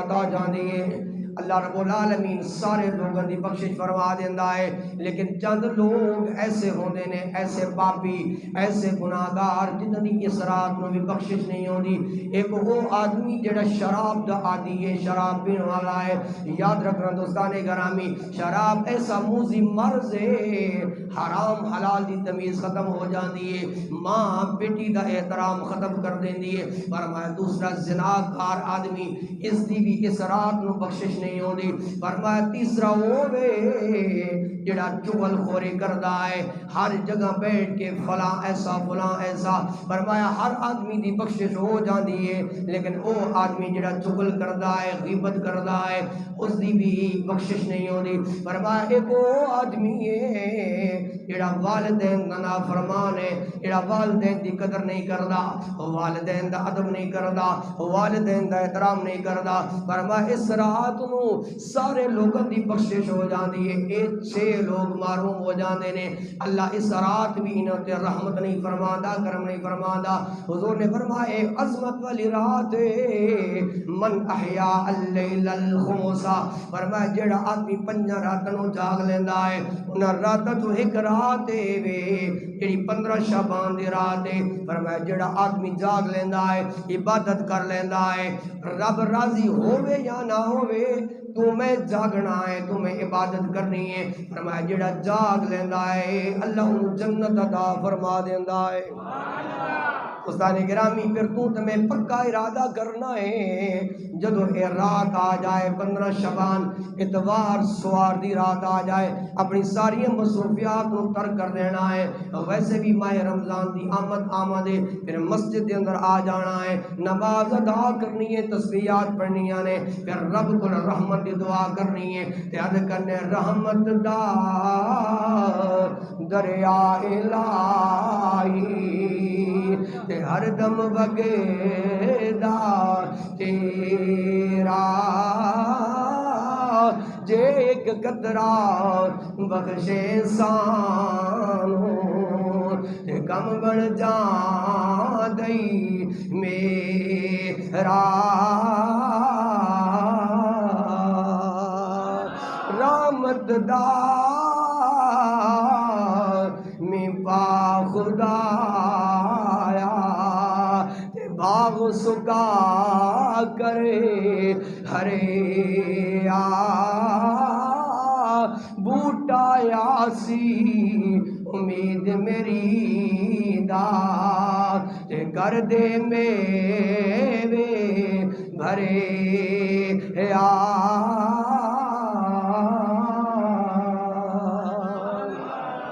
رات آ جاندی ہے اللہ رب العالمین سارے لوگوں دی بخشش فرما دیندا ہے لیکن چند لوگ ایسے ہوندے نے ایسے پاپی ایسے گناہگار جنہاں دی اس رات نو بھی بخشش نہیں ہوندی ایک وہ آدمی جڑا شراب دا عادی ہے شراب پین والا ہے یاد رکھنا دوستان گرامی شراب ایسا موذی مرض ہے حرام حلال دی تمیز ختم ہو جاندی ہے ماں بیٹی دا احترام ختم کر دیندی ہے فرمایا دوسرا زناکار آدمی اس دی بھی اس رات نو بخشش نہیں ہوندی فرمایا تیسرا وہ جڑا چغل خوری کردا ہے ہر جگہ بیٹھ کے فلاں ایسا فرمایا ہر آدمی دی بخشش ہو جاندی ہے لیکن وہ آدمی جڑا چغل کردا ہے غیبت کردا ہے اس دی بھی بخشش نہیں ہوندی فرمایا ایک وہ آدمی ہے جڑا والدین دا نافرمان ہے جڑا والدین دی قدر نہیں کردا والدین دا ادب نہیں کردا والدین دا احترام نہیں کردا فرمایا اس رات نو سارے لوگوں دی بخشش ہو جاندی ہے اے 6 لوگ معروم ہو جاندے نے اللہ اس رات بھی انہاں تے رحمت نہیں فرماندا کرم نہیں فرماندا حضور نے فرمایا عظمت والی رات من احیا اللیل الخمسا فرمایا جڑا آدمی 5 راتاں نو جاگ لیندا ہے انہاں راتاں تو ایک رات ہے جڑی 15 شعبان دی رات ہے فرمایا جڑا آدمی جاگ لیندا ہے عبادت کر لیندا ہے رب راضی ہووے یا نہ ہووے تمہیں جاگنا ہے تمہیں عبادت کرنی ہے فرمایا جڑا جاگ لیندا ہے اللہ انہوں جنت عطا فرما دیندا ہے استاد گرامی پھر تو تمہیں پکا ارادہ کرنا ہے جدو اے رات آ جائے 15 شعبان اتوار سوار دی رات آ جائے اپنی ساری مصروفیات کو ترک کر دینا ہے ویسے بھی ماہ رمضان دی آمد ہے پھر مسجد کے اندر آ جانا ہے نماز ادا کرنی ہے تسبیحات پڑھنیاں نے پھر رب کو رحمت دی دعا کرنی ہے تے عرض کرنے رحمت دا دریا الہی تے ہر دم وگے دا تیرا جے ایک قطرہ بخشے سانو تے کم بڑھ جان دئی میرا رحمت دا میں پا خدایا باغ سکا کرے ہرے بوٹا یاسی امید میری دا کر دے میوے بھرے